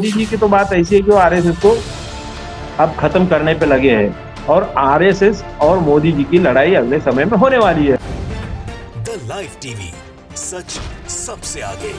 मोदी जी की तो बात ऐसी है कि वो आरएसएस को अब खत्म करने पे लगे हैं और आरएसएस और मोदी जी की लड़ाई अगले समय में होने वाली है। द लाइव टीवी, सच सबसे आगे।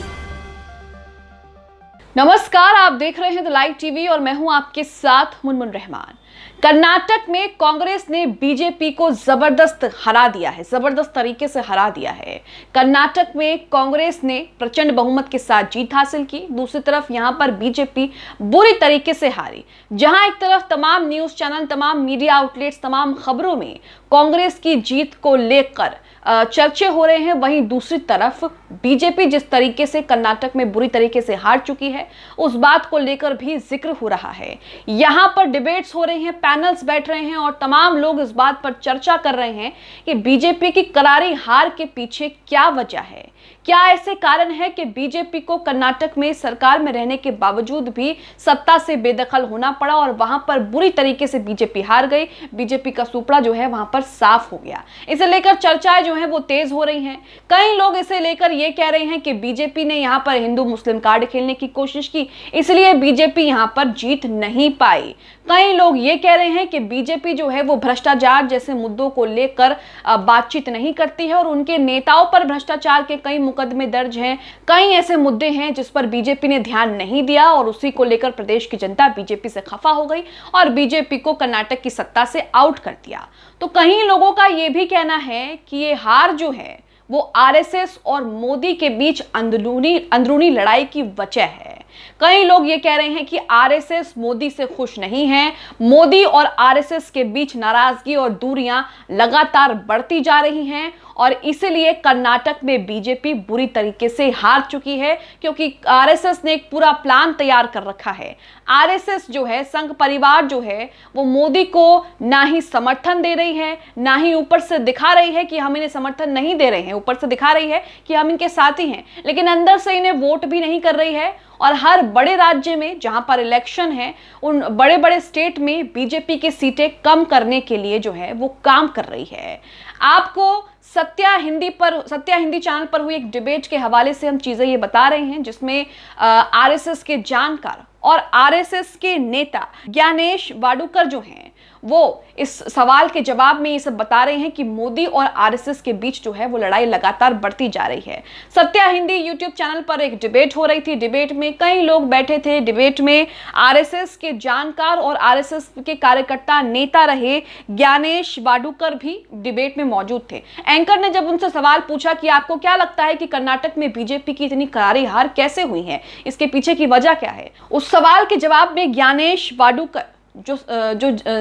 नमस्कार, आप देख रहे हैं द लाइव टीवी और मैं हूं आपके साथ मुनमुन रहमान। कर्नाटक में कांग्रेस ने बीजेपी को जबरदस्त हरा दिया है, जबरदस्त तरीके से हरा दिया है। कर्नाटक में कांग्रेस ने प्रचंड बहुमत के साथ जीत हासिल की, दूसरी तरफ यहां पर बीजेपी बुरी तरीके से हारी। जहां एक तरफ तमाम न्यूज चैनल, तमाम मीडिया आउटलेट्स, तमाम खबरों में कांग्रेस की जीत को लेकर चर्चे हो रहे हैं, वहीं दूसरी तरफ बीजेपी जिस तरीके से कर्नाटक में बुरी तरीके से हार चुकी है उस बात को लेकर भी जिक्र हो रहा है। यहां पर डिबेट्स हो रहे हैं, पैनल्स बैठ रहे हैं और तमाम लोग इस बात पर चर्चा कर रहे हैं कि बीजेपी की करारी हार के पीछे क्या वजह है। क्या ऐसे कारण है कि बीजेपी को कर्नाटक में सरकार में रहने के बावजूद भी सत्ता से बेदखल होना पड़ा और वहां पर बुरी तरीके से बीजेपी हार गई, बीजेपी का सुपड़ा जो है वहां पर साफ हो गया। इसे लेकर चर्चाएं जो है वो तेज हो रही हैं। कई लोग इसे लेकर ये कह रहे हैं कि बीजेपी ने यहां पर हिंदू मुस्लिम कार्ड खेलने की कोशिश की, इसलिए बीजेपी यहां पर जीत नहीं पाई। कई लोग ये कह रहे हैं कि बीजेपी जो है वो भ्रष्टाचार जैसे मुद्दों को लेकर बातचीत नहीं करती है और उनके नेताओं पर भ्रष्टाचार के कई मुकदमे दर्ज हैं। कई ऐसे मुद्दे हैं जिस पर बीजेपी ने ध्यान नहीं दिया और उसी को लेकर प्रदेश की जनता बीजेपी से खफा हो गई और बीजेपी को कर्नाटक की सत्ता से आउट कर दिया। तो कई लोगों का यह भी कहना है कि ये हार जो है वो आरएसएस और मोदी के बीच अंदरूनी लड़ाई की वजह है। कई लोग ये कह रहे हैं कि आरएसएस मोदी से खुश नहीं है, मोदी और आरएसएस के बीच नाराजगी और दूरियां लगातार बढ़ती जा रही हैं और इसीलिए कर्नाटक में बीजेपी बुरी तरीके से हार चुकी है, क्योंकि आरएसएस ने एक पूरा प्लान तैयार कर रखा है। आरएसएस जो है, संघ परिवार जो है, वो मोदी को ना ही समर्थन दे रही है, ना ही ऊपर से दिखा रही है कि हम इन्हें समर्थन नहीं दे रहे हैं, ऊपर से दिखा रही है कि हम इनके साथी हैं, लेकिन अंदर से इन्हें वोट भी नहीं कर रही है। और हर बड़े राज्य में जहां पर इलेक्शन है, उन बड़े बड़े स्टेट में बीजेपी की सीटें कम करने के लिए जो है वो काम कर रही है। आपको सत्या हिंदी चैनल पर हुई एक डिबेट के हवाले से हम चीजें ये बता रहे हैं, जिसमें आरएसएस के जानकार और आरएसएस के नेता ज्ञानेश वाडूकर जो हैं वो इस सवाल के जवाब में ये सब बता रहे हैं कि मोदी और आरएसएस के बीच जो है वो लड़ाई लगातार बढ़ती जा रही है। सत्या हिंदी यूट्यूब चैनल पर एक डिबेट हो रही थी, डिबेट में कई लोग बैठे थे, डिबेट में आरएसएस के जानकार और आरएसएस के कार्यकर्ता नेता रहे ज्ञानेश वाडूकर भी डिबेट में मौजूद थे। एंकर ने जब उनसे सवाल पूछा कि आपको क्या लगता है कि कर्नाटक में बीजेपी की इतनी करारी हार कैसे हुई है, इसके पीछे की वजह क्या है, उस सवाल के जवाब में ज्ञानेश वाडूकर जो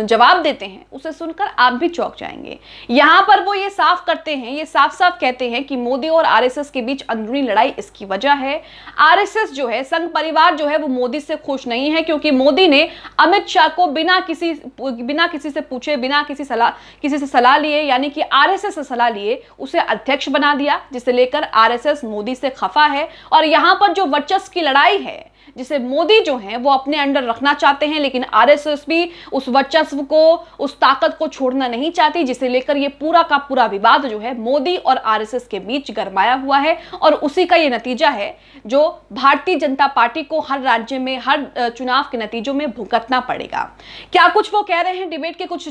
जवाब देते हैं उसे सुनकर आप भी चौंक जाएंगे। यहां पर वो ये साफ करते हैं, ये साफ साफ कहते हैं कि मोदी और आरएसएस के बीच अंदरूनी लड़ाई इसकी वजह है। आरएसएस जो है, संघ परिवार जो है, वो मोदी से खुश नहीं है, क्योंकि मोदी ने अमित शाह को बिना किसी से पूछे, बिना किसी से सलाह लिए, यानी कि आरएसएस से सलाह लिए उसे अध्यक्ष बना दिया, जिसे लेकर आरएसएस मोदी से खफा है। और यहां पर जो वर्चस्व की लड़ाई है, जिसे मोदी जो हैं वो अपने अंडर रखना चाहते हैं, लेकिन आरएसएस भी उस वर्चस्व को, उस ताकत को छोड़ना नहीं चाहती, जिसे लेकर ये पूरा का पूरा विवाद जो है मोदी और आरएसएस के बीच गरमाया हुआ है। और उसी का ये नतीजा है जो भारतीय जनता पार्टी को हर राज्य में, हर चुनाव के नतीजों में भुगतना पड़ेगा। क्या कुछ वो कह रहे हैं, डिबेट के कुछ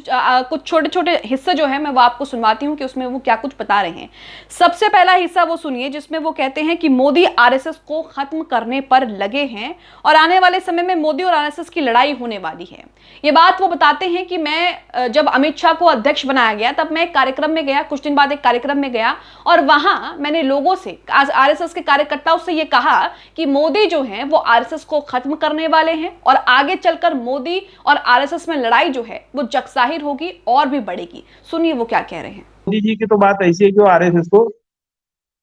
छोटे छोटे हिस्से जो है मैं वो आपको सुनवाती हूँ कि उसमें वो क्या कुछ बता रहे हैं। सबसे पहला हिस्सा वो सुनिए जिसमें वो कहते हैं कि मोदी आरएसएस को खत्म करने पर लगे हैं और आने वाले समय में मोदी और आरएसएस की लड़ाई होने वाली है। ये बात वो बताते हैं कि मैं जब अमित शाह को अध्यक्ष बनाया गया तब मैं एक कार्यक्रम में गया, कुछ दिन बाद एक कार्यक्रम में गया और वहां मैंने लोगों से, आरएसएस के कार्यकर्ताओं से ये कहा कि मोदी जो हैं वो आरएसएस को खत्म करने वाले हैं और आगे चलकर मोदी और आरएसएस में लड़ाई जो है वो जगजाहिर होगी और भी बढ़ेगी। सुनिए वो क्या कह रहे हैं। मोदी जी की तो बात ऐसी है कि वो आरएसएस को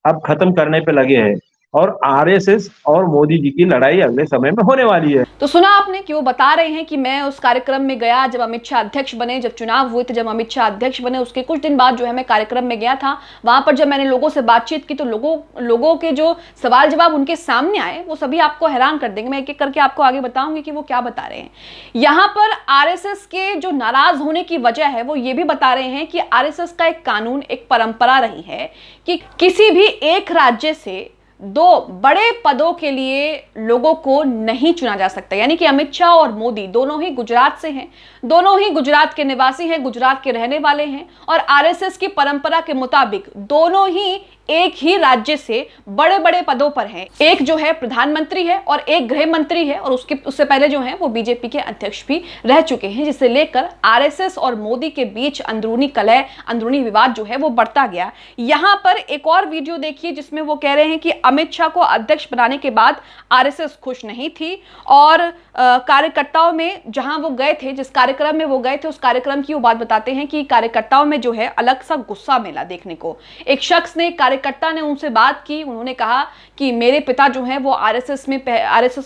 अब खत्म करने पे लगे हैं और आरएसएस और मोदी जी की लड़ाई अगले समय में होने वाली है। तो सुना आपने कि वो बता रहे हैं कि मैं उस कार्यक्रम में गया जब अमित शाह अध्यक्ष बने, जब चुनाव हुए थे, जब अमित शाह अध्यक्ष बने उसके कुछ दिन बाद जो है मैं कार्यक्रम में गया था। वहां पर जब मैंने लोगों से बातचीत की तो लोगों के जो सवाल जवाब उनके सामने आए वो सभी आपको हैरान कर देंगे। मैं एक एक करके आपको आगे बताऊंगी कि वो क्या बता रहे हैं। यहाँ पर आरएसएस के जो नाराज होने की वजह है वो ये भी बता रहे हैं कि आरएसएस का एक कानून, एक परंपरा रही है कि किसी भी एक राज्य से दो बड़े पदों के लिए लोगों को नहीं चुना जा सकता। यानी कि अमित शाह और मोदी दोनों ही गुजरात से हैं, दोनों ही गुजरात के निवासी हैं, गुजरात के रहने वाले हैं और आरएसएस की परंपरा के मुताबिक दोनों ही एक ही राज्य से बड़े बड़े पदों पर हैं। एक जो है प्रधानमंत्री है और एक गृह मंत्री है और उससे पहले जो है वो बीजेपी के अध्यक्ष भी रह चुके हैं, जिसे लेकर आरएसएस और मोदी के बीच अंदरूनी कलह, अंदरूनी विवाद जो है वो बढ़ता गया। यहां पर एक और वीडियो देखिए जिसमें वो कह रहे हैं कि अमित शाह को अध्यक्ष बनाने के बाद आरएसएस खुश नहीं थी और कार्यकर्ताओं में जहां वो गए थे, जिस कार्यक्रम में वो गए थे, उस कार्यक्रम की वो बात बताते हैं कि कार्यकर्ताओं में जो है अलग सा गुस्सा मिला देखने को। एक शख्स ने, कार्यकर्ता ने उनसे बात की, उन्होंने कहा कि मेरे पिता जो हैं वो आरएसएस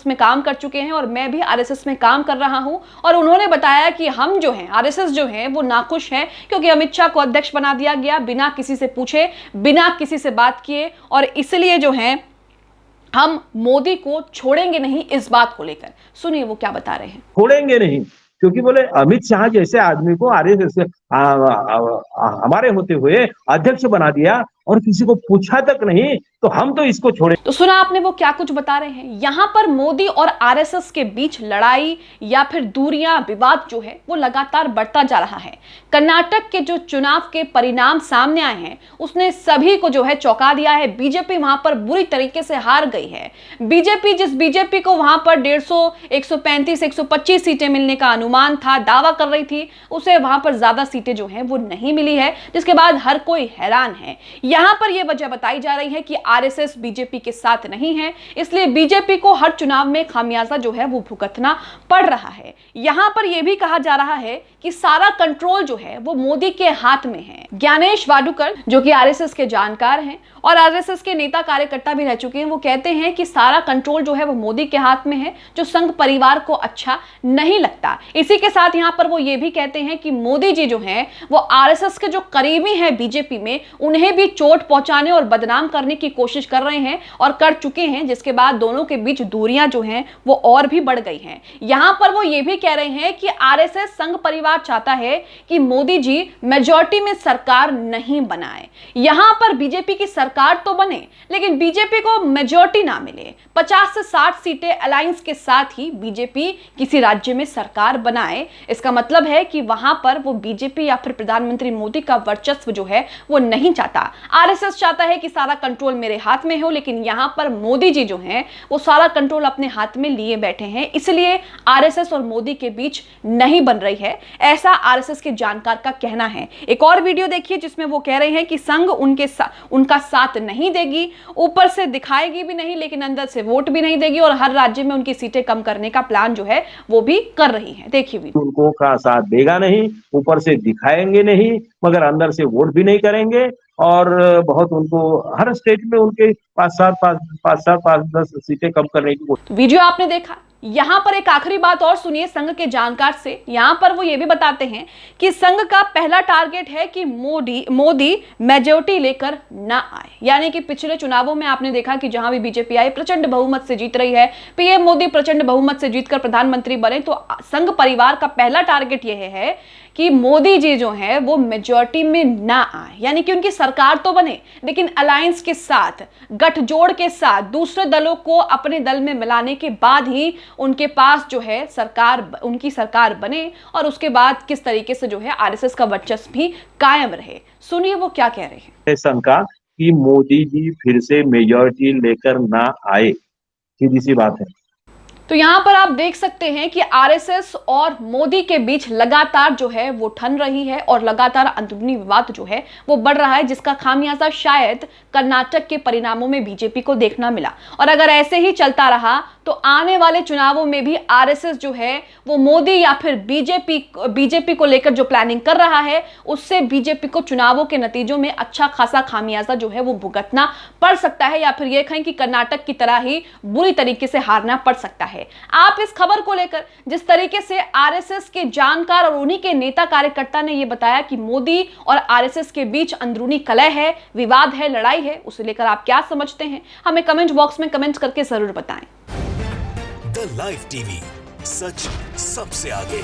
में काम कर चुके हैं और मैं भी आरएसएस में काम कर रहा हूं, और उन्होंने बताया कि हम जो हैं, आरएसएस जो हैं वो नाखुश हैं क्योंकि अमित शाह को अध्यक्ष बना दिया गया बिना किसी से पूछे, बिना किसी से बात किए, और इसलिए जो है हम मोदी को छोड़ेंगे नहीं। इस बात को लेकर सुनिए वो क्या बता रहे हैं। छोड़ेंगे नहीं, क्योंकि बोले अमित शाह जैसे आदमी को आरएसएस से हमारे होते हुए अध्यक्ष बना दिया और किसी को पूछा तक नहीं, तो हम तो इसको छोड़े। तो सुना आपने वो क्या कुछ बता रहे हैं। यहां पर मोदी और आरएसएस के बीच लड़ाई या फिर दूरियां, विवाद जो है वो लगातार बढ़ता जा रहा है। कर्नाटक के जो चुनाव के परिणाम सामने आए हैं उसने सभी को जो है चौंका दिया है। बीजेपी वहां पर बुरी तरीके से हार गई है। जिस बीजेपी को वहां पर 150, 135, 125 सीटें मिलने का अनुमान था, दावा कर रही थी, उसे वहां पर ज्यादा सीटें जो है वो नहीं मिली है, जिसके बाद हर कोई हैरान है। यहां पर यह वजह बताई जा रही है कि आरएसएस बीजेपी के साथ नहीं है, इसलिए बीजेपी को हर चुनाव में खामियाजा जो है वो भुगतना पड़ रहा है। यहां पर यह भी कहा जा रहा है कि सारा कंट्रोल जो है वो मोदी के हाथ में है। ज्ञानेश वाडूकर जो कि आरएसएस के जानकार हैं और आरएसएस के नेता कार्यकर्ता भी रह चुके हैं, वो कहते हैं कि सारा कंट्रोल जो है वो मोदी के हाथ में है, जो संघ परिवार को अच्छा नहीं लगता। इसी के साथ यहां पर वो ये भी कहते हैं कि मोदी जी जो हैं वो आरएसएस के जो करीबी हैं बीजेपी में, उन्हें भी चोट पहुंचाने और बदनाम करने की कोशिश कर रहे हैं और कर चुके हैं, जिसके बाद दोनों के बीच दूरियां जो हैं वो और भी बढ़ गई हैं। यहां पर वो ये भी कह रहे हैं कि आरएसएस संघ परिवार चाहता है कि मोदी जी मेजॉरिटी में सरकार नहीं बनाए। यहां पर बीजेपी की सरकार तो बने लेकिन बीजेपी को मेजॉरिटी ना मिले। 50 से 60 सीटें अलायंस के साथ ही बीजेपी किसी राज्य में सरकार बनाए। इसका मतलब है कि वहां पर वो बीजेपी या फिर प्रधानमंत्री मोदी का वर्चस्व जो है वो नहीं चाहता। आरएसएस चाहता है कि सारा कंट्रोल मेरे हाथ में हो, लेकिन यहां पर मोदी जी जो हैं वो सारा कंट्रोल अपने हाथ में लिए बैठे हैं, इसलिए आरएसएस और मोदी के बीच नहीं बन रही है, ऐसा आरएसएस के जानकार का कहना है। एक और वीडियो देखिए जिसमें वो कह रहे हैं कि संघ उनका साथ नहीं देगी, ऊपर से दिखाएगी भी नहीं लेकिन अंदर से वोट भी नहीं देगी और हर राज्य में उनकी सीटें कम करने का प्लान जो है वो भी कर रही है। देखिए वीडियो। उनको का साथ देगा नहीं, ऊपर से दिखाएंगे नहीं, मगर अंदर से वोट भी नहीं करेंगे और बहुत उनको हर स्टेट में उनके 5-10 सीटें कम करने की। वीडियो आपने देखा। यहां पर एक आखिरी बात और सुनिए संघ के जानकार से। यहां पर वो ये भी बताते हैं कि संघ का पहला टारगेट है कि मोदी मेजॉरिटी लेकर ना आए। यानी कि पिछले चुनावों में आपने देखा कि जहां भी बीजेपी आई प्रचंड बहुमत से जीत रही है, पीएम मोदी प्रचंड बहुमत से जीतकर प्रधानमंत्री बने, तो संघ परिवार का पहला टारगेट यह है कि मोदी जी जो है वो मेजॉरिटी में ना आए। यानी कि उनकी सरकार तो बने लेकिन अलायंस के साथ, गठजोड़ के साथ दूसरे दलों को अपने दल में मिलाने के बाद ही उनके पास जो है उनकी सरकार बने और उसके बाद किस तरीके से जो है आरएसएस का वर्चस्व भी कायम रहे। सुनिए वो क्या कह रहे हैं। शंका कि मोदी जी फिर से मेजॉरिटी लेकर ना आए, सीधी सी बात है। तो यहां पर आप देख सकते हैं कि आरएसएस और मोदी के बीच लगातार जो है वो ठन रही है और लगातार अंदरूनी विवाद जो है वो बढ़ रहा है, जिसका खामियाजा शायद कर्नाटक के परिणामों में बीजेपी को देखना मिला। और अगर ऐसे ही चलता रहा तो आने वाले चुनावों में भी आरएसएस जो है वो मोदी या फिर बीजेपी को लेकर जो प्लानिंग कर रहा है उससे बीजेपी को चुनावों के नतीजों में अच्छा खासा खामियाजा जो है वो भुगतना पड़ सकता है, या फिर यह कहें कि कर्नाटक की तरह ही बुरी तरीके से हारना पड़ सकता है। आप इस खबर को लेकर जिस तरीके से आरएसएस के जानकार और उन्हीं के नेता कार्यकर्ता ने यह बताया कि मोदी और आरएसएस के बीच अंदरूनी कलह है, विवाद है, लड़ाई है, उसे लेकर आप क्या समझते हैं, हमें कमेंट बॉक्स में कमेंट करके जरूर बताएं। द लाइव टीवी, सच सबसे आगे।